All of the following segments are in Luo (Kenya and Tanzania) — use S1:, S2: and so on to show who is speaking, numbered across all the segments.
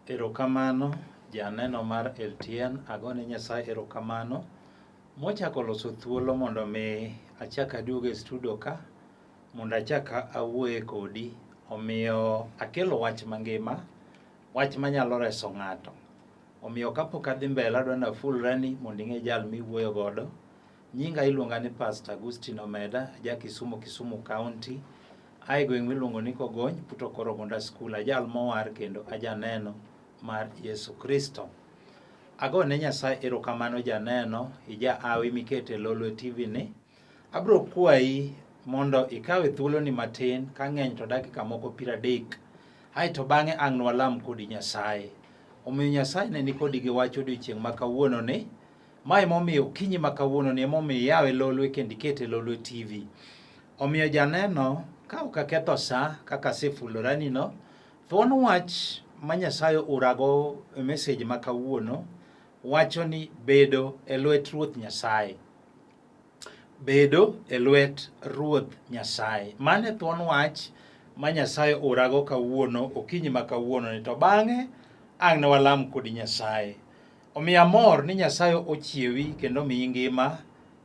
S1: Erokamano, janeno mar LTN, agone Nyasaye erokamano. Mochako loso thuolo mondo mi achak aduogo e studio ka, mondo achak awuoye kodi. Omiyo akelo wach mangima, wach manyalo reso ng'ato. Omiyo kapok adhi mbele adwa na fulrani mondo ing'e jal miwuoyo godo. Nyinga iluonga ni Pastor Agustino Omeda, ja Kisumu County. Ae gweng' miluongo ni Kogony, Puto Korogonda School, ajal mowar kendo ajaneno mar Yesu Kristo. Agone Nyasaye erokamano janeno, ija awi mikete Lwet TV ni. Abro kwayi mondo ikawe thuolo ni matin, ka ng'eny to dakika moko 30. Hai to bang'e ang' nwalam kodi Nyasaye. Omiyo Nyasaye ne nikodi gi wach odiochieng' ma kawuono ni. Mae momiyo kinyi ma kawuono ni momiyo yawe Lolwe kendo ikete Lwet TV. Omiyo janeno ka ok aketho sa kaka sefulorani no, thuon wach ma Nyasaye urago e message ma kawuono wacho ni bedo e lwet Ruoth Nyasaye. Bedo e lwet Ruoth Nyasaye. Mane thuon wach ma Nyasaye urago kawuono, okinyi ma kawuono ni, to bang'e ang' ne walam kodi Nyasaye. Omiyo amor ni Nyasaye ochiewi kendo miyi ngima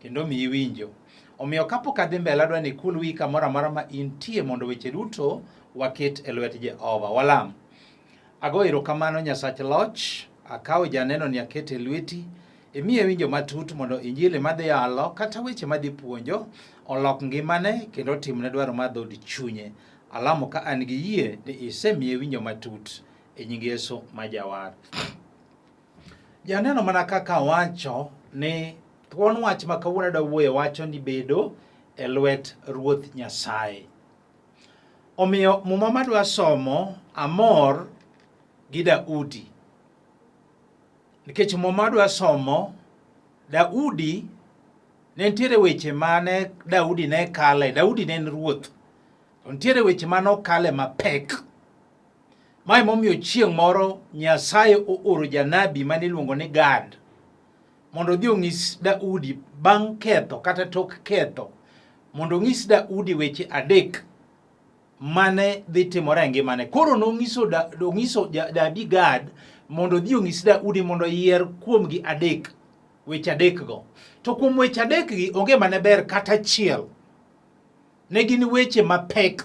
S1: kendo miyi winjo. Omiyo kapok adhi mbele adwa ni kul wi kamoro amora ma intie mondo weche duto waket e lwet Jehova. Walam. Ago erokamano Nyasach loch, akawo janeno ni akete lweti, imiye winjo matut mondo Injili madhi yalo kata weche madhi puonjo olok ngimane kendo timne dwaro mar dhod chunye. Alamo ka an gi yie ni isemiye winjo matut e nying Yesu ma jawar. Janeno mana kaka wacho ni thuon wach ma kawuono da wuoye wacho ni bedo e lwet Ruoth Nyasaye. Omiyo muma madwa somo amor gi Daudi. Nikech muma madwa somo Daudi ne ntiere weche mane Daudi ne kale. Daudi ne en ruoth. Ntiere weche mane okale mapek. Mae momiyo chieng' moro Nyasaye ooro janabi mane iluongo ni Gad mondo odhi onyis Daudi bang' ketho kata tok ketho, mondo onyis Daudi weche adek mane dhi timore e ngimane. Koro nong'iso Dabi Gad mondo odhi onyis Daudi mondo yier kuomgi adek, weche adek go. To kuom weche adek gi onge mane ber kata achiel. Ne gin weche mapek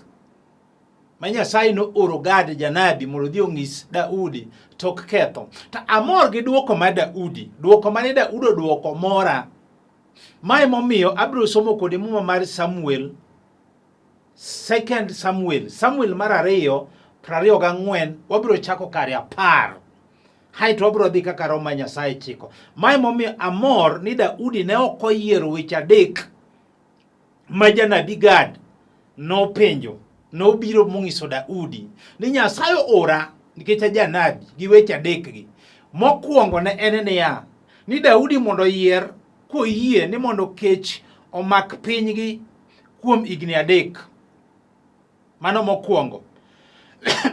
S1: ma Nyasaye no oro Gad janabi mondo odhi onyis Daudi tok ketho. To amor gi duoko ma Daudi, duoko mane Daudi oduoko mora. Mae momiyo abro somo kode muma mar Samuel, 2 Samuel, Samuel mar 2:24, wabro chako kare 10. Hai to wabro dhi kaka Roho ma Nyasaye chiko. Mae momiyo amor ni Daudi ne ok oyiero weche adek ma janabi Gad nopenjo, nobiro mong'iso Daudi ni Nyasaye ora nikech janabi gi weche adek gi. Mokwongo ne en niya, ni Daudi mondo yier koyie ni mondo kech omak pinygi kuom higni 3. Mano mokwongo.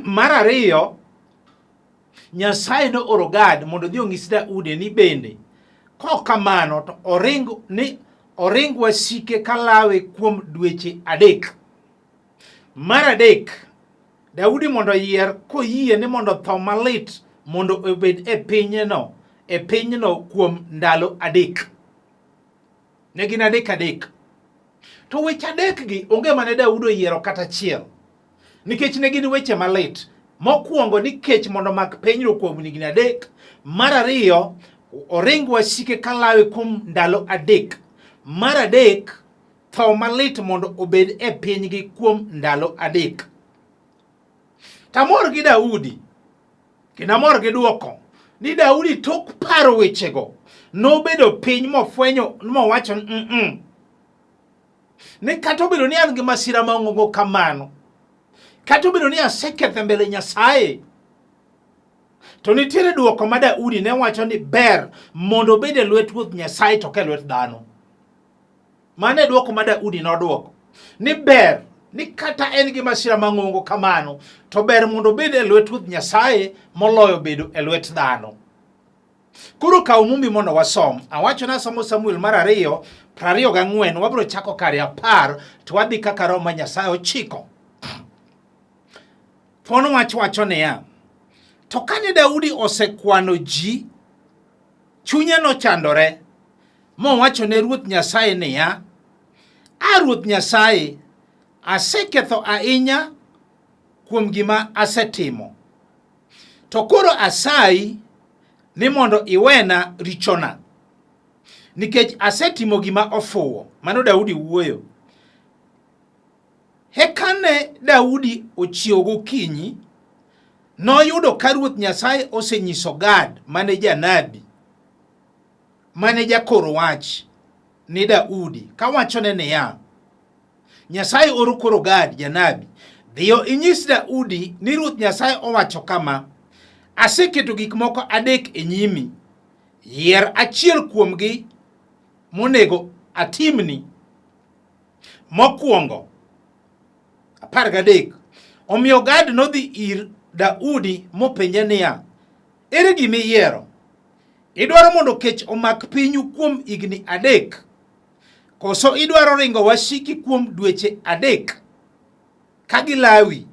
S1: Mar 2, Nyasaye no oro Gad mondo odhi onyis Daudi ni bende kokamano to oring wasike kalawe kuom dweche 3. Mar 3, Daudi mondo yier koyie ni mondo tho malit mondo obed e pinyno kuom ndalo 3. Ne gin 3. To weche 3 gi onge mane Daudi oyiero kata achiel, nikech ne gin weche malit. Mokwongo ni kech mondo mak pinyno kuom higni 3. Mar 2, oring wasike kalawe kuom ndalo 3. Mar 3, tho malit mondo obed e pinygi kuom ndalo 3. Tamor gi Daudi, kendo amor gi duoko ni Daudi tok paro wechego nobedo piny mofwenyo mowacho ni kata obedo ni an gi masira maong'ongo kamano, kata obedo ni aseketho mbele Nyasaye, to nitiere duoko ma Daudi ne wacho ni ber mondo obed e lwet Ruoth Nyasaye to ke lwet dhano. Mane duoko ma Daudi noduoko ni ber ni kata en gi masira mang'ongo kamano, to ber mondo obed e lwet Ruoth Nyasaye moloyo bedo e lwet dhano. Koro kaw mumbi mondo wasom. Awacho na somo Samuel mar 2:24, wabro chako kare 10 to wadhi kaka Roho ma Nyasaye ochiko. Thuon wach wacho niya, To kane Daudi osekwano ji, chunye nochandore, mowacho ne Ruoth Nyasaye niya, Ruoth Nyasaye, aseketho ahinya kuom gima asetimo. To koro asayi ni mondo iwena richona, nikech asetimo gima ofuwo. Mano Daudi wuoyo. Kane Daudi ochiewo gokinyi, noyudo ka Ruoth Nyasaye osenyiso Gad, mane janabi, mane jakoro wach ni Daudi, kawachone niya, Nyasaye oro koro Gad janabi, dhiyo inyis Daudi ni Ruoth Nyasaye owacho kama, aseketo gik moko adek e nyimi, yier achiel kuomgi monego atimni. Mokwongo, 13. Omiyo Gad nodhi ir Daudi mopenje niya, ere gima iyiero? Idwaro mondo kech omak pinyu kuom higni 3, koso idwaro ringo wasiki kuom dweche 3 ka gilawi,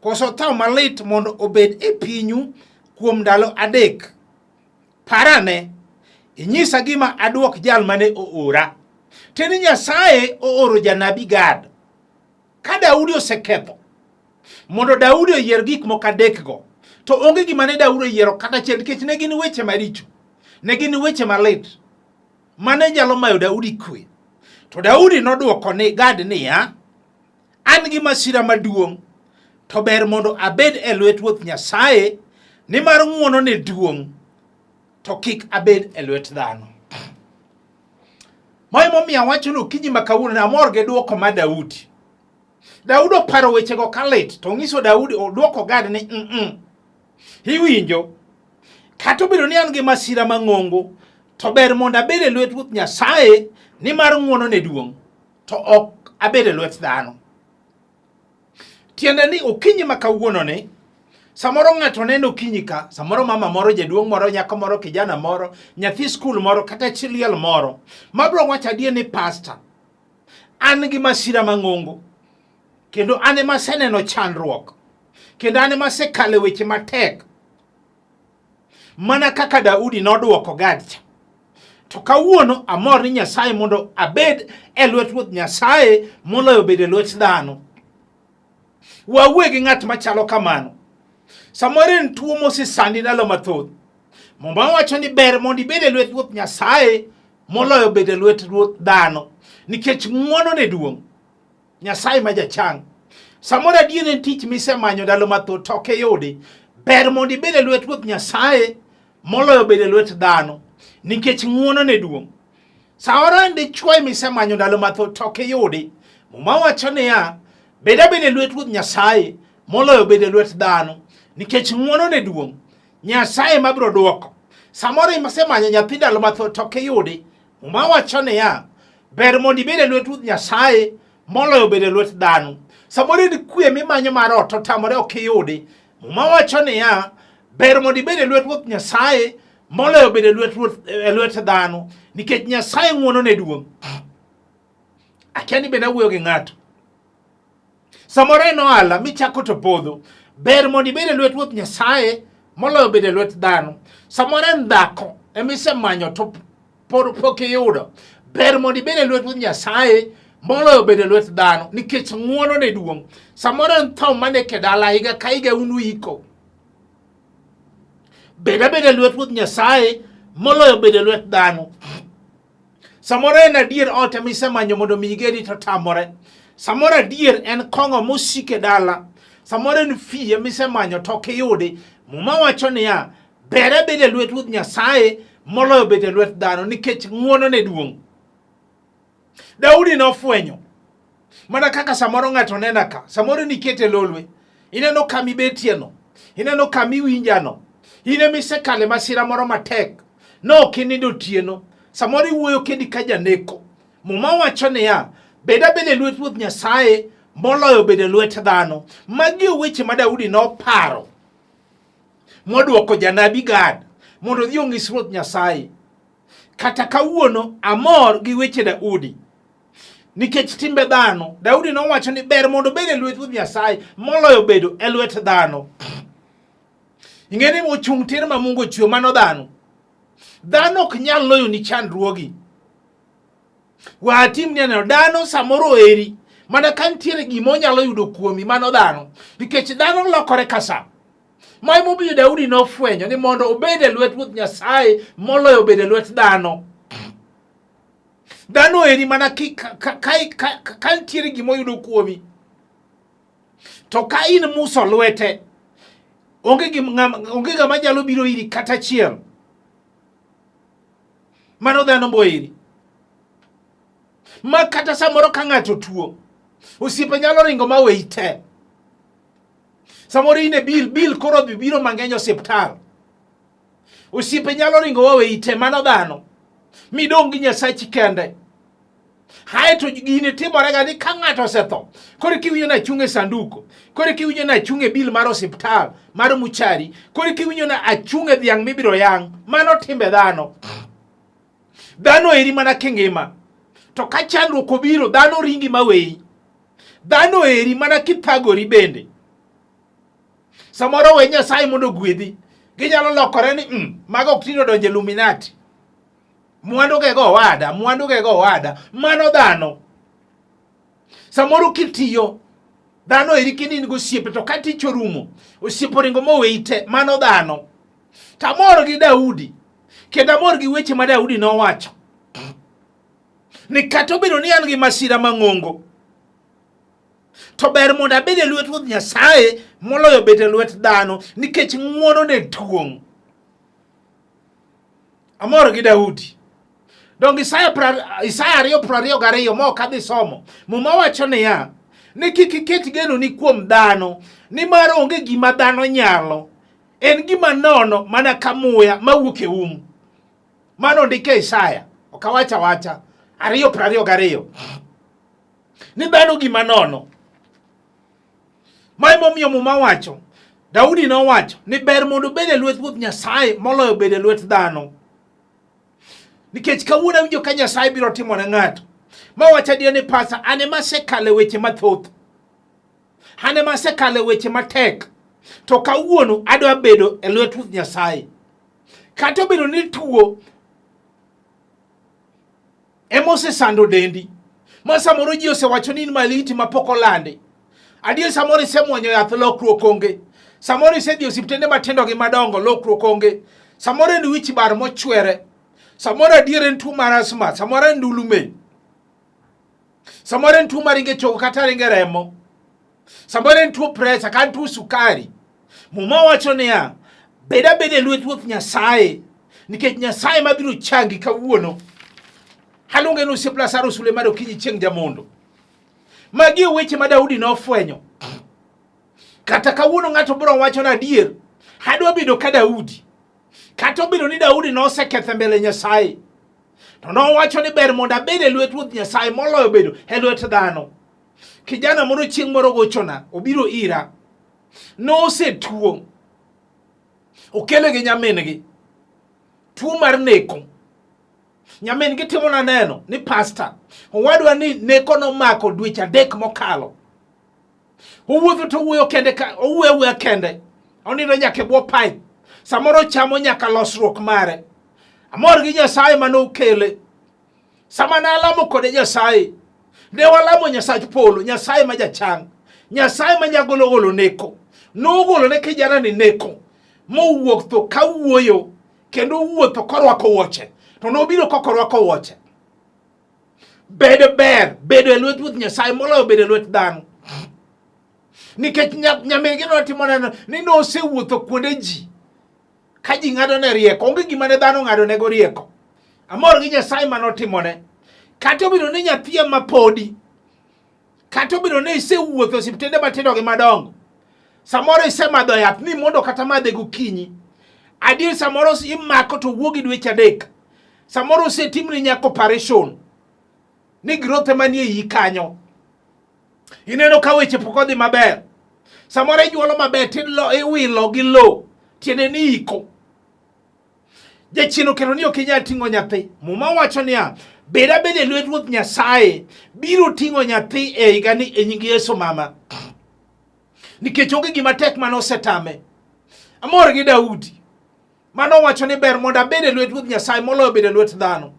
S1: koso tho malit mondo obed e pinyu kuom ndalo 3? Parane, inyisa gima adwok jal mane oora. Teni Nyasaye ooro janabi Gad ka Daudi oseketho, mondo Daudi oyier gik moko 3 go, to onge gima ne Daudi oyiero kata achiel, nikech ne gin weche maricho, ne gin weche malit mane nyalo mayo Daudi kwe. To Daudi nodwoko ni Gad niya, an gi masira maduong', to ber mondo abed e lwet Ruoth Nyasaye, nimar ng'wono ne duong', to kik abed e lwet dhano. Mae momiyo awacho ni okinyi ma kawuono amor gi dwoko ma Daudi. Daudi oparo wechego kalit, to ng'iso Daudi odwoko Gad ni iwinjo, kata obedo ni an gi masira mang'ongo, to ber mondo abed e lwet Ruoth Nyasaye, nimar ng'wono ne duong', to ok abed e lwet dhano. Tiende ni okinyi ma kawuono ni, samoro ng'ato neno okinyi ka, samoro mama moro, jaduong' moro, nyako moro, kijana moro, nyathi skul moro, kata chiliel moro, mabro wacho adier ni pastor, an gi masira mang'ongo, kendo an ema aseneno chandruok, kendo an ema asekale weche matek, mana kaka Daudi nodwoko Gad cha. To kawuono amor ni Nyasaye mondo abed e lwet Ruoth Nyasaye moloyo bedo e lwet dhano. Wawuo gi ng'at machalo kamano. Samoro en tuo mosesandi ndalo mathoth, mondo wacho ni ber mondo ibed e lwet Ruoth Nyasaye moloyo bedo e lwet dhano, nikech ng'wono ne duong'. Nyasaye ma jachang'. Samoro adier en tich misemanyo ndalo mathoth to ok iyudi. Ber mondo ibed e lwet Ruoth Nyasaye moloyo bedo e lwet dhano, nikech ng'wono ne duong'. Samoro en dichwo misemanyo ndalo mathoth to ok iyudi. Muma wacho niya, bed abeda e lwet Ruoth Nyasaye moloyo bedo e lwet dhano, nikech ng'wono ne duong'. Nyasaye mabro dwoko. Samoro isemanyo nyathi ndalo mathoth to ok iyudi. Muma wacho niya, ber mondo ibed e lwet Ruoth Nyasaye moloyo bedo e lwet dhano. Samoro en kwe mimanyo mar ot to tamore ok iyudi. Muma wacho niya, ber mondo ibed e lwet Ruoth Nyasaye moloyo bedo e lwet dhano, nikech Nyasaye ng'wono ne duong'. Akia ni bende awuoyo gi ng'ato. Samoro en ohala michako to podho, ber mondo ibed e lwet Ruoth Nyasaye moloyo bedo e lwet dhano. Samoro en dhako emisemanyo to pok iyudo, ber mondo ibed e lwet Ruoth Nyasaye moloyo bedo e lwet dhano, nikech ng'wono ne duong'. Samoro en tho maneke dala higa ka higa unu iko, bed abeda e lwet Ruoth Nyasaye moloyo bedo e lwet dhano. Samoro en adier ot emisemanyo mondo mi igedi to tamore. Samoro adier en kong'o mosike dala. Samoro en fie misemanyo to ok iyudi. Muma wacho niya, ber abeda e lwet Ruoth Nyasaye moloyo bedo e lwet dhano, nikech ng'wono ne duong'. Daudi nofwenyo, mana kaka samoro ng'ato nena ka, samoro nikete lolwe, ineno kama ibetieno, ineno kama iwinjano, ine misekale masira moro matek, no ok inindo otieno, samoro iwuoyo kendi ka janeko. Muma wacho niya, bed abeda e lwet Ruoth Nyasaye moloyo bedo e lwet dhano. Magi weche ma Daudi noparo modwoko janabi Gad mondo odhi onyis Ruoth Nyasaye. Kata kawuono amor gi weche Daudi, nikech timbe dhano. Daudi nowacho ni ber mondo bed e lwet Ruoth Nyasaye moloyo bedo e lwet dhano. Ing'eni mochung' tir ma Mungu ochwe mano dhano. Dhano ok nyal loyo ni chandruogi. Watim ni aneno dhano samoro eri mana kantiere gimo nyalo yudo kuomi mano dhano. Nikech dhano lokore kasa. Mai mobiyo Daudi nofwenyo ni mondo obed e lwet Ruoth Nyasaye moloyo obed e lwet dhano. Dhano eri mana kantiere gimo yudo kuomi. To ka in muso lwete, onge gama nyalo biro iri kata chiel. Mano dhano boiri. Ma kata samoro ka ng'ato tuo, osiepe nyalo ringo ma weyi te. Samoro ine bil koro biro mang'eny osiptal. Osiepe nyalo ringo wa weyi te, mano dhano. Midong' gi Nyasachi kende. Hae to gini timore ga ni ka ng'ato osetho, koro kiwinjo na achung' e sanduku, koro kiwinjo na achung' e bil mar osiptal, mar muchari, koro kiwinjo na achung' e dhiang' mibiro yang', mano timbe dhano. Dhano eri mana kingima. To ka chandruok obiro, dhano ringi maweyi. Dhano eri mana kithagori bende. Samoro we Nyasaye mondo gwedhi, ginyalo lokore ni mago ok tino donje Illuminati. Mwandu ge go wada, mano dhano. Samoro kitiyo, dhano eri kini go siepe to kati chorumo, osiepo ringo mo weite, mano dhano. Tamor gi Daudi, kenda mor gi weche ma Daudi no wacho. Ni kato bedo ni an gi masira mang'ongo. To ber mondo abed e lwet Ruoth Nyasaye moloyo bet e lwet dhano, nikech ng'wono ne tuong'. Amor gi Daudi. Dong Isaya 2:22 mo kadhi somo. Muma wacho niya, ni kik iket geno ni kuom dhano, ni mar onge gima dhano nyalo. En gima nono mana ka muya mawuok e Mano ndike Isaya. Okawacha 2:22. Ni dhano gima nono. Mai momiyo muma wacho, Daudi no wacho, ni ber mondo bed e lwet Ruoth Nyasaye moloyo bed e lwet dhano. Nikech kawuono winjo ka Nyasaye biro timo ne ng'ato. Ma wacha dia ni pasa, ane masekale weche mathoth. Ane masekale weche matek. To kawuono adwa bedo e lwet Ruoth Nyasaye. Kato bedo ni tuo emose sando dendi. Ma samoro ji osewacho ni maliti mapok olandi. Adier samoro isemwonyo yath lokruok onge. Samoro isedhi osiptende matindo gi madongo lokruok onge. Samoro en wich bar mochwere. Samoro adier en tuo mar asma, samoro en ndulume. Samoro en tuo maringe chogo kata ringe remo. Samoro en tuo presa kata tuo sukari. Muma wacho niya, beda e lwet Ruoth Nyasaye, nikech Nyasaye mabiro changi kawuono. Halunge no osiep Lazaro Sulemaro kinyi chieng' jamondo. Magi weche ma Daudi nofwenyo. Kata kawuono ng'ato biro wacho na adier, hadwa bedo ka Daudi. Kata obedo ni Daudi noseketho mbele Nyasaye. To nowacho ni ber mondo abed e lwet Ruoth Nyasaye moloyo bedo e lwet dhano. Kijana moro chieng' moro gochona, obiro ira. Nosetuo. Okele gi nyamin-gi. Tuo mar neko. Nyamin-gi timo na neno ni pastor. Owadwa ni neko nomako dweche 3 mokalo. Owuotho to wuoyo kende ka owuoyo kende. Onindo nyaka bwo pipe. Samoro chamo nyaka losruok mare. Amor gi Nyasaye manokele. Sama na alamo kode Nyasaye. Ne walamo Nyasaye polo, Nyasaye ma jachang. Nyasaye ma nyagolo neko. Nogolo ne kijana ni neko. Mowuok to kawuoyo kendo wuotho korwako wuoche. To nobiro korwako wuoche. Bedo e lwet Ruoth Nyasaye moloyo bedo e lwet dhano. Nikech nyamin-gi notimo neno ni nosewuotho kuonde ji. Ka ji ng'ado ne rieko, onge gima ne dhano ng'ado ne go rieko. Amor gi Nyasaye manotimone. Kata obedo ni nyathie mapodi. Kata obedo ni isewuotho osiptende matindo gi madongo. Samoro isemadho yath ni mondo kata madhe gokinyi. Adier samoro imako to wuogi dweche 3. Samoro osetimni nyaka operation. Ni growth manie yi kanyo. Ineno ka weche pok odhi maber. Samoro ijuolo maber tidlo iwilo gi lo. Tiene ni iko. Jachino kendo ni okinyal ting'o nyathi. Muma wacho niya, beda e lwet Ruoth Nyasaye biro ting'o nyathi e higa ni e nying Yesu mama. Nikech onge gima tek manosetame. Amor gi Daudi. Mano wacho ni ber mondo abed e lwet Ruoth Nyasaye moloyo bedo e lwet dhano.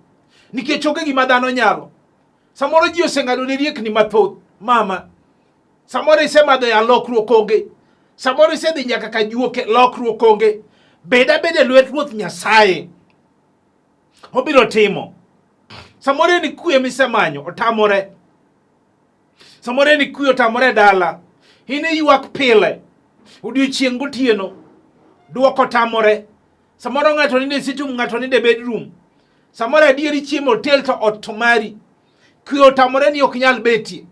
S1: Nikech onge gima dhano nyalo. Samoro ji oseng'ado ne riekni mathoth, mama. Samoro isemadho ya lokruok onge. Samoro isedhi nyaka ka juoke, lokruok onge. Bed abeda e lwet Ruoth Nyasaye. Obiro timo. Samoro ni kwe misemanyo, otamore. Samoro ni kwe otamore dala. Hine ywak pile. Odiochieng' gotieno. Duoko tamore. Samoro ng'ato ninde situm, ng'ato ninde bedroom. Samoro adieri chiemo hotel to ot to mari. Kwe otamore ni ok nyal betie.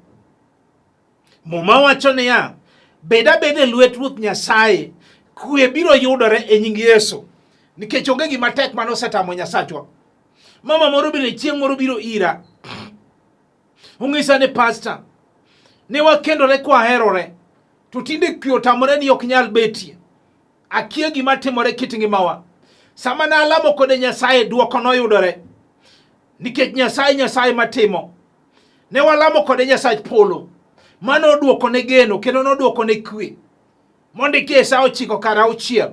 S1: Muma wacho niya, bed abeda e lwet Ruoth Nyasaye. Kwe biro yudore e nying Yesu. Nikech onge gima tek mano setamo Nyasachwa. Mama moro biro chieng' moro biro ira. Ung'isa ni pastor, ne wakendore kwa herore. To tinde kwe otamore ni ok nyal betie. Akia gima timore kit ngimawa. Sama na alamo kode Nyasaye duoko noyudore. Nikech Nyasaye matimo. Ne walamo kode Nyasach polo. Mano duoko ne geno kendo no duoko ne kwe. Mondiki e Sa 9:6.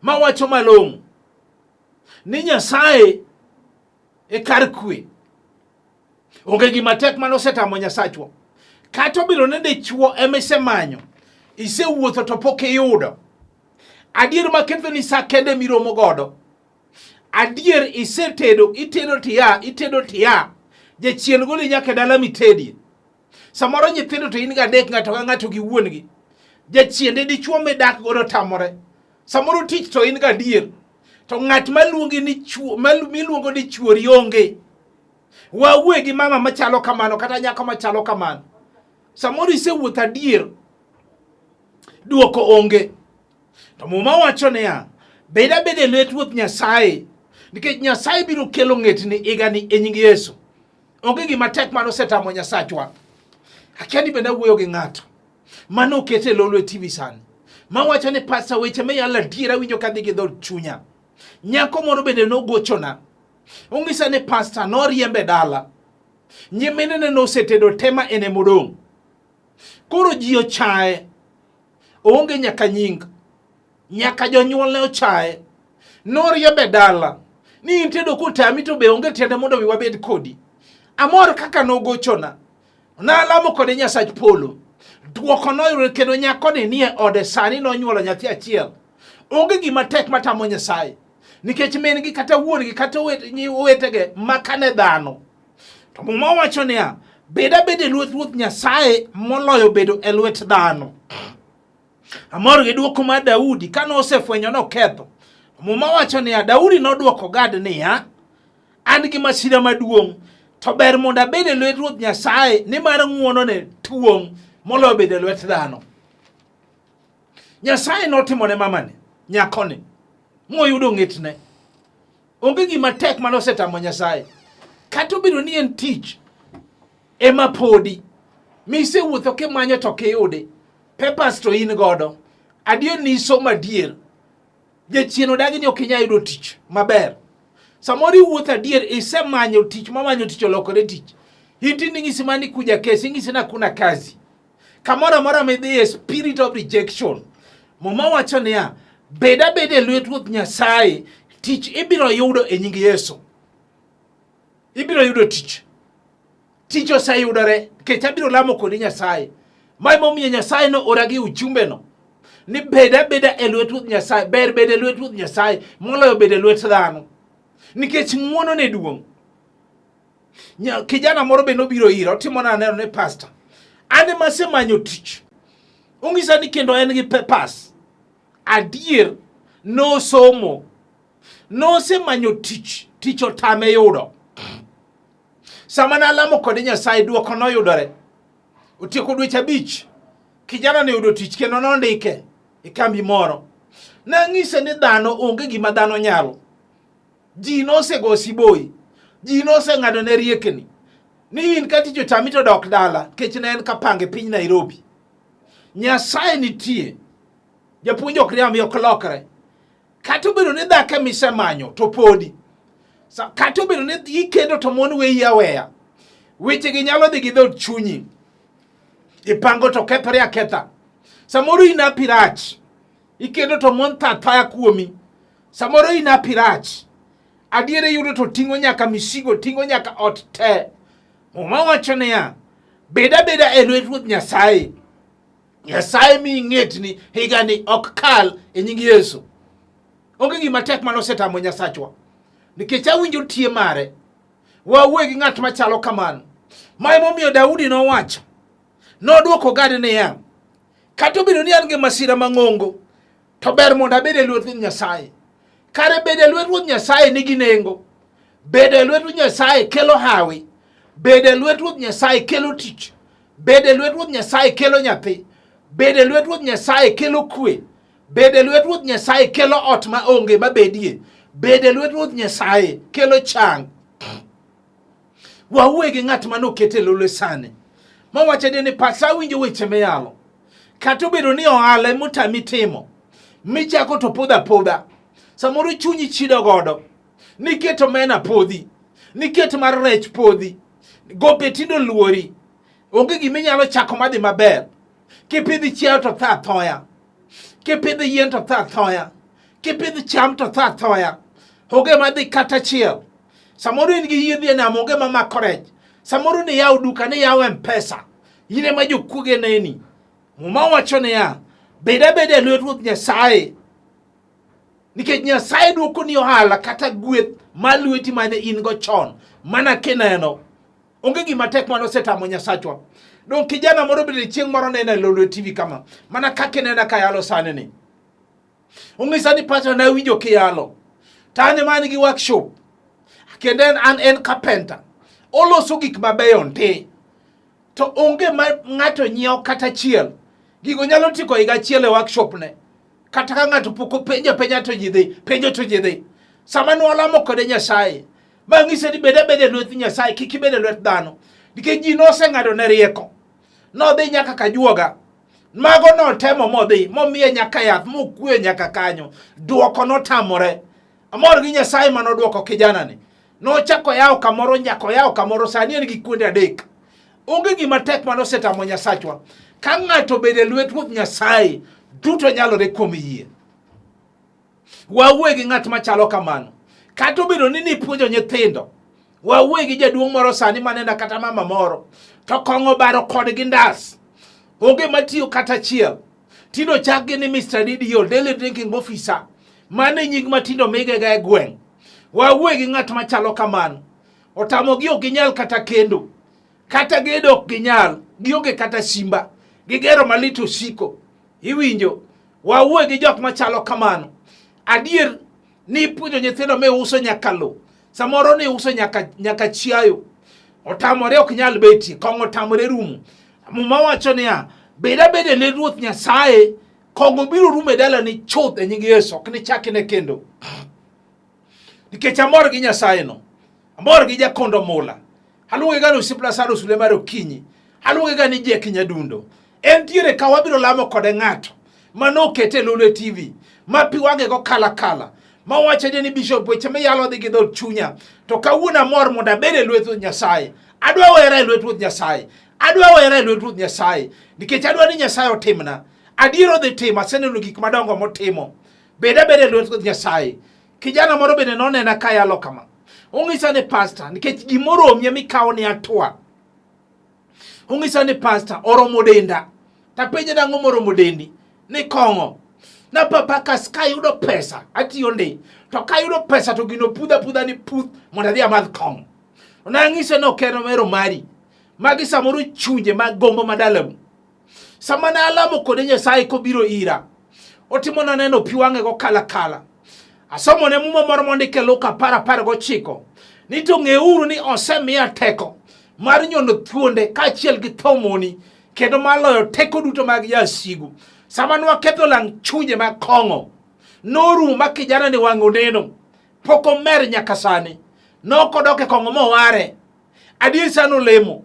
S1: Ma wacho malong'o ni Nyasaye e kar kwe. Onge gima tek mano setamo Nyasachwa. Kata obiro nende chuo emesemanyo. Isewuotho to pok iyudo. Adier maketho ni sa kende miromo godo. Adier itedo tiya. Jachien goli nyaka dala mitedie. Samoro nyithindo to in ga dek ng'ato ka ng'ato gi wuongi. Jachiende dichuo medak godo tamore. Samoro tich to in ga dier. To ng'at maluongi ni chuo, miluongo ni chuori onge. Wawe gi mama machalo kamano kata nyako machalo kamano. Samoro isewuotho adier. Duoko onge. To muma wacho niya, bed abeda e lwet Ruoth Nyasaye. Nikech Nyasaye biro kelo ng'etni igani e nying Yesu. Onge gima tek mano setamo Nyasachwa. Akiani bende wuoyo gi ng'ato. Mano okete lolo e TV sani. Ma wacho ni pastor weche me yala dira winjo kadhi gi dhod chunya. Nyako moro bende no gochona. Ung'isa ni pastor no riembe dala. Nyimine no setedo tema ene modong'. Koro ji ochae. Onge nyaka nying. Nyaka jonyuol ne ochae. No riembe dala. Ni intedo kutami to be onge tiende mondo wi wabed kodi. Amor kaka no gochona. Na alamo kode Nyasach polo. Duoko noyure kendo nyako ni nie ode sani no nyuolo nyathi achiel. Onge gima tek matamo Nyasaye. Nikech men gi kata wuon gi kata wetege makane dhano. To muma wacho niya, bed abeda e lwet Ruoth Nyasaye moloyo bedo e lwet dhano. Amor gi duoko mar Daudi kano osefwenyo no ketho. Muma wacho niya, Daudi noduoko Gad niya, an gi masira maduong'. To ber mondo abed e lwet Ruoth Nyasaye ni mar ng'uono ne tuong' moloyo bedo e lwet dhano. Nyasaye notimone mamane, nyakone, moyudo ng'etne. Onge gima tek mano setamo Nyasaye. Kata obiro ni en tich ema podi. Misewuotho kimanyo to kiyude. Papers to in godo. Adier ni isomo adier. Jachien odagi ni ok inyal yudo tich maber. Samoro iwuotho adier isemanyo tich mamanyo tich olokore tich. Hitini ng'isi mani kuja kesi ng'isi na kuna kazi. Kamora mora midhiye spirit of rejection. Muma wacho niya, bed abeda e lwet Ruoth Nyasaye. Tich ibiro yudo e nying Yesu. Ibiro yudo tich. Tich oseyudore. Kech abiro lamo kodi Nyasaye. Mai momiyo Nyasaye no oragi uchumbe no. Ni bed abeda e lwet Ruoth Nyasaye. Ber bed e lwet Ruoth Nyasaye moloyo bed e lwet dhano. Nikech ng'uono ne duong'. Kijana moro be nobiro ira, otimona aneno ne pastor. Ane masemanyo tich. Ung'isa ni kendo en gi papers. Adier no somo. No semanyo tich. Tich otame yudo. Sama na alamo kode Nyasaye duoko noyudore. Otieko dweche 5. Kijana ne yudo tich kendo nondike e kambi moro. Na ng'ise ni dhano onge gima dhano nyalo. Ji nosego siboi. Ji noseng'ado ne riekni. Ni in kati jotami to dok dala. Kech ne en kapange piny Nairobi. Nyasaye nitie. Japuonj ok riambi ok lokre. Kata obedo ni dhake misemanyo to podi. Kata obedo ni ikendo to mon weyi aweya. Weche gi nyalo dhi gi dhod chunyi. Ipango to kethore aketha. Samoro inapi rach. iketo to mon thaya kuomi. Samoro ina pirach. Adiere yudo to tingo nyaka misigo, tingo nyaka ot te. Muma wacho niya, beda e Lwet Ruoth Nyasaye. Nyasaye mi ng'et ni higa ni ok kal e nying Yesu. Onge gima tek mano setamo Nyasachwa. Nikech awinjo tie mare. Wawe gi ng'at machalo kamano. Mae momiyo Daudi nowacho. Noduoko gadi niya, kata obedo ni an gi masira mang'ongo, to ber mondo abed e Lwet Nyasaye. Kare bedo e Lwet Ruoth Nyasaye nigi nengo. Bedo e Lwet Ruoth Nyasaye kelo hawi. Bedo e Lwet Ruoth Nyasaye kelo tich. Bedo e Lwet Ruoth Nyasaye kelo nyathi. Bedo e Lwet Ruoth Nyasaye kelo kwe. Bedo e Lwet Ruoth Nyasaye kelo ot ma onge mabedie. Bedo e Lwet Ruoth Nyasaye kelo chang. Wawuoyo gi ng'at manokete lolo sane. Mawacho ni pasa winjo weche meyalo. Kata obedo ni ohala motami timo. Michako to podha. Samoro chunyi chido godo. Niketo mena podhi. Niketo mar rech podhi. Gope tindo luori. Onge gima inyalo chako madhi maber. Kipidhi chiayo to tha thoya. Kipidhi yien to tha thoya. Kipidhi cham to tha thoya. Onge madhi kata chiel. Samoro in gi yedhi na monge mamako rech. Samoro ni yaw duka ni yaw M-Pesa. Yine ma jokuoge neni. Muma wacho niya, beda e Lwet Ruoth Nyasaye. Nikech Nyasaye duoko ni ohala kata gweth ma lweti mane in go chon. Mana kineno. Onge gima tek mano setamo Nyasachwa. Don kijana moro bende chieng' moro nene lolo TV kama. Mana kake nena kayalo sane ni. Ungisa ni pastor na winjo kiyalo. Tane mani gi workshop. Kendo en carpenter. Oloso gik mabeyo nte. To onge ng'ato nyiewo kata chiel. Gigo nyalo tiko higa chiel e workshop ne. Kata ka ng'ato poko penjo to jidhi. Sama nwalamo kode Nyasaye. Ma ng'ise ni bede e Lwet Nyasaye, kik ibed e lwet dhano. Nikech ji noseng'ado ne rieko. Nodhi nyaka Kajuoga. Mago notemo modhi. Momiye nyaka yath. Mokwe nyaka kanyo. Duoko notamore. Amor gi Nyasaye manoduoko kijana ni. Nochako yawo kamoro nyako yawo kamoro sani en gi kuonde 3. Onge gima tek mano setamo Nyasachwa. Ka ng'ato bede e Lwet Ruoth Nyasaye, duto nyalore kuom yie. Wawuoyo gi ng'at machalo kamano. Kata obedo ni nipuonjo nyithindo. Wawuoyo gi jaduong' moro sani manena kata mama moro. To kong'o baro kodgi ndas. Onge matiyo kata chiel. Tindo chakgi ni Mr. DDO, Daily Drinking Officer. Mane nying matindo migega e gweng'. Wawuoyo gi ng'at machalo kamano. Otamogi ok ginyal kata kendo. Kata gedo ok ginyal. Gionge kata simba. Gigero malito siko. Iwinjo. Wawuoyo gi jok machalo kamano. Adier ni puonjo nyithindo me uso nyaka lo. Samoro ni uso nyaka chiayo. Otamore ok nyal beti. Kong'o tamore rumo. Muma wacho niya, beda e Lwet Ruoth Nyasaye. Kong'o biro rumo e dala ni chuth e nying Yesu. Ok ni chakine kendo. Nikech amor gi Nyasaye no. Amor gi jakondo mula. Haluonge ga ni osipla Saro Sule mar okinyi. Haluonge ga ni Jeki Nyadundo. Entiere ka wabiro lamo kode ng'ato. Manokete lolo TV. Ma pi wange go kala. Ma wacho ni Bishop weche me yalo dhi gi dhod chunya. To kawuono amor mondo abed e Lwet Nyasaye. Adwa wera e Lwet Nyasaye. Adwa wera e Lwet Nyasaye. Nikech adwa ni Nyasaye otimna. Adiero dhi timo. Aseneno gik madongo motimo. Beda e Lwet Nyasaye. Kijana moro bende nonena kayalo kama. Ung'isa ni pastor. Nikech gimoro omye mikawo ni atua. Ung'isa ni pastor. Oromo denda. Tapenje nang'o moromo dendi. Ni kong'o. Na papa ka yudo pesa. Atiyo ndi. To ka yudo pesa to gino pudha ni puth. Mondo adhi amadh kong'o. Nang'ise no kero mero mari. Magi samoro chunje mag gombo madalamu. Sama na alamo kode Nyasaye kobiro ira. Otimo na neno pi wang'e go kala. Asomo ne muma moro mondike Luka 10:19. Ni to ng'euru ni osemiya teko mar nyono thuonde kaachiel gi thomoni kendo maloyo teko duto mag jasigu. Sama nwaketho lang' chunje mag kong'o. Norumo ma kijana ni wang'o neno. Poko mer nyaka sani. Nokodoke kong'o moware. Adier sano lemo.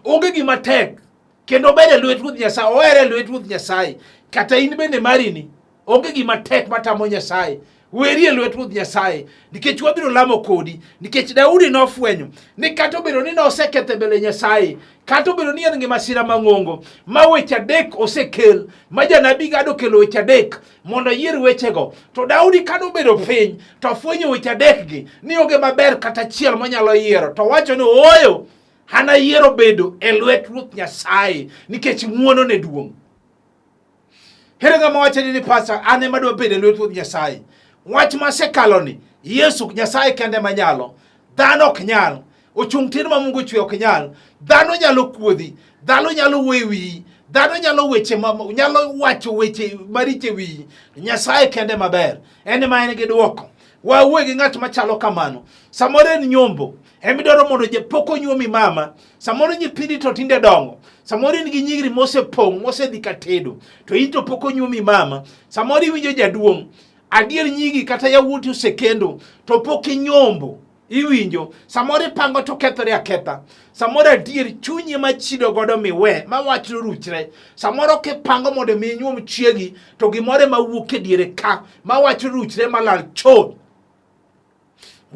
S1: Onge gima tek. Kendo bede Lwet Ruoth Nyasaye. Owere Lwet Ruoth Nyasaye. Kata in bende marini. Onge gima tek matamo Nyasaye. Weri Lwet Ruoth Nyasaye, nikech wabiro lamo kodi, nikech Daudi nofwenyo ni kata obedo ni noseketho mbele Nyasaye, kata obedo ni en gi masira mang'ongo, ma weche adek osekel, ma janabi Gad kelo weche adek mondo yier wechego, to Daudi kata obedo piny to fwenyo weche adek gi ni onge maber kata achiel manyalo yiero, to wacho ni ooyo, an ayiero bedo e Lwet Ruoth Nyasaye nikech ng'wono ne duong'. Here ng'ama wacho ni pastor an ema dwa bedo e Lwet Ruoth Nyasaye. Wach masekalo ni Yesu Nyasaye kende manyalo, dhano ok nyal. Ochung' tir ma Mungu chwe ok nyal. Dhano nyalo kuodhi, dhano nyalo wewi, dhano nyalo wacho weche mariche wi. Nyasaye kende maber, en ma en gi dwoko. Wawuo gi ng'at machalo kamano. Samoro en nyombo, emidwaro mondo pok onyuomi mama. Samoro nyithindi to tinde dongo. Samoro in gi nyigri mosepong', mosedhi katedo, to in to pok onyuomi mama. Samoro iwinjo jaduong', adier nyigi kata yawuoti osekendo, to pok inyombo. Iwinjo, samoro ipango to kethore aketha. Samoro adier chunyi machido godo miwe, ma wach ruchre. Samoro kipango mondo mi inyuom chiegi, to gimore mawuok e diere ka, ma wach ruchre malal chon.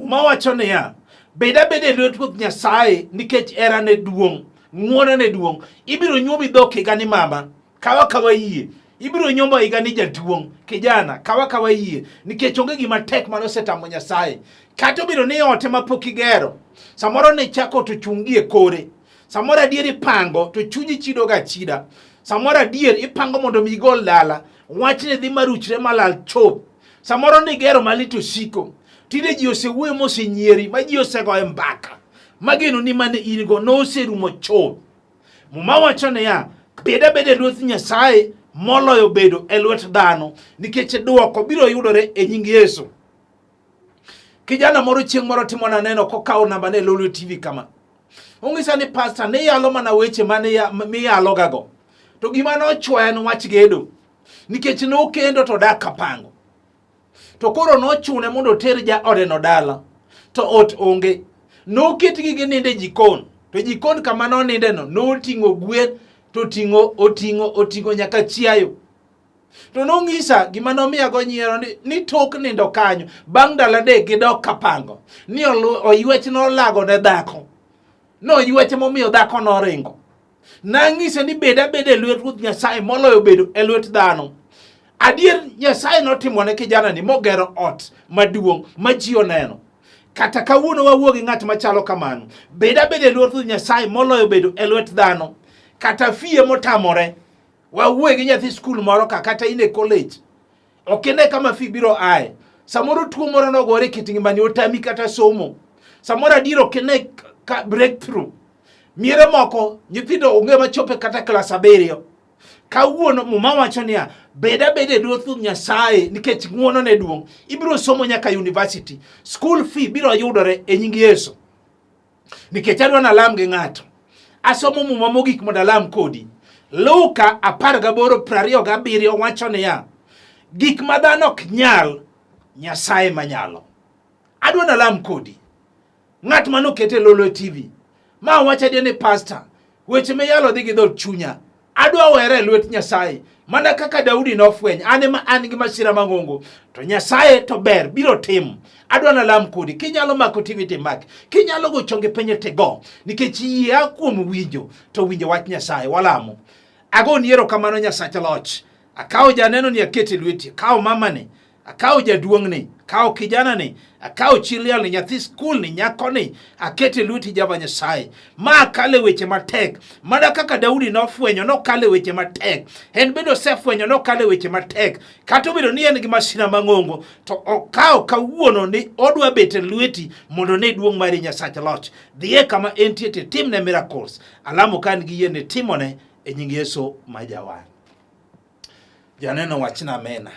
S1: Ma wacho niya, beda e Lwet Ruoth Nyasaye nikech era ne duong', ng'wono ne duong'. Ibiro nyuomi dhok higa ni mama, kawa yie. Ibiro nyombo higa ni jaduong', kijana, kawa yie. Nikech onge gima tek mano setamo Nyasaye. Kata obiro ni ote mapok igero, samoro ne chako to chungi e kore. Samoro adier ipango to chunyi chido ga chida. Samoro adier ipango mondo mi igol dala, wach ne dhi maruchre malal chop. Samoro ni gero malito siko. Tinde ji osewuoyo mosenyieri, ma ji osegoye mbaka. Mageno ni mane in go noserumo chop. Muma wacho niya, beda e Lwet Nyasaye moloyo bedo e lwet dhano, nikech dwoko biro yudore e nying Yesu. Kijana moro chieng' moro timo na neno kokawo namba ne Lolo TV kama. Ong'isa ni pastor ne yalo mana weche miyalo gago. To gima nochwoya en wach gedo. Nikech nokendo to dak kapango. To koro nochune mondo ter ja ode no dala. To ot onge. Noketgi gininde jikon. To jikon kama noninde no noting'o gwen, to oting'o nyaka chiayo. To nong'isa gima nomiya go nyiero ni tok nindo kanyo bang' dala dek gidok kapango ni oywech nolago ne dhako. No oywech momiyo dhako noringo. Nang'ise ni beda e Lwet Ruoth Nyasaye moloyo bedo e lwet dhano. Adier Nyasaye notimone kijana ni mogero ot maduong' ma ji oneno. Kata kawuono wawuo gi ng'at machalo kamano. Beda e Lwet Ruoth Nyasaye moloyo bedo e lwet dhano. Kata fie motamore. Wawuo gi nyathi skul moro kata in e college. Okine kama fi biro ae. Samoro tuo moro nogore kit ngimani otami kata somo. Samoro adier okine breakthrough. Miere moko nyithindo onge machope kata klas 7. Kawuono muma wacho niya, beda e Lwet Nyasaye nikech ng'wono ne duong'. Ibiro somo nyaka university. School fee biro yudore e nying Yesu. Nikech adwa na lam gi ng'ato. Asomo muma mogik mondo alam kodi. Luka 18:27 wacho niya, gik ma dhano ok nyal, Nyasaye manyalo. Adwa na lam kodi. Ng'at manokete Lolo TV. Ma wacho ni pastor, weche me yalo dhi gi dhot chunya. Adwa were Lwet Nyasaye. Mana kaka Daudi nofweny, an gi masira mang'ongo. To Nyasaye to ber, biro tim. Adwa na lam kodi. Kinyalo mako TV timak. Kinyalo go chonge penye tego. Nikech yie kuom winjo, to winjo wach Nyasaye. Walamo. Ago niero kamano Nyasach loch. Akawo janeno ni akete lweti. Akawo mama ni. Akawo jaduong' ni. Akawo kijana ni. Akawo chilial ni, nyathi skul ni, nyako ni. Akete lweti Jehova Nyasaye. Ma kale weche matek. Mana kaka Daudi nofwenyo nokale weche matek. En bedo sefwenyo nokale weche matek. Kata obedo ni en gi masira mang'ongo, to okawo kawuono ni odwa bet e lweti mondo ne duong' mari Nyasach loch. Dhiye kama entie timne miracles. Alamo kan gi yie ne timone e nying Yesu majawan. Janeno wachna amena.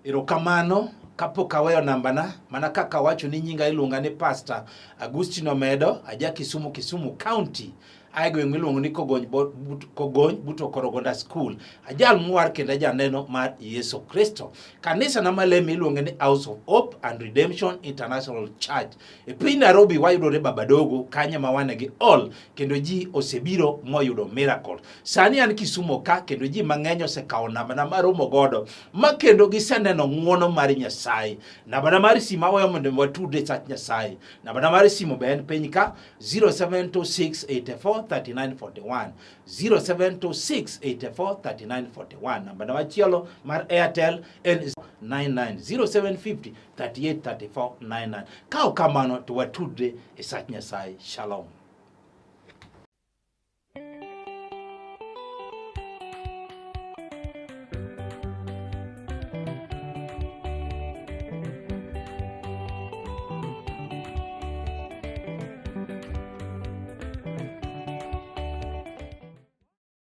S1: Erokamano kapok aweyo nambana, mana kaka wacho ni nyinga iluonga ni Pastor Agustino Omedo, aja Kisumu County. ai gweng' miluongo ni Kogony but Okorogonda School. Ajal mwar kendo janeno mar Yesu Kristo. Kanisa na MALER miluongo ni House of Hope and Redemption International Church. E piny Nairobi wayudore Babadogo kanye ma wane gi all kendo ji osebiro moyudo miracle. Sani an Kisumo ka kendo ji mang'eny osekawo namba mar romo godo ma kendo giseneno ng'wono mar Nyasaye. Namba mar simu awayo mondo watudre sach Nyasaye. Namba mar simu be en piny ka 0726843941 0726843941. Namba machielo mar Airtel en 990750383499. Kao kamano to watudre e sach Nyasaye. Shalom.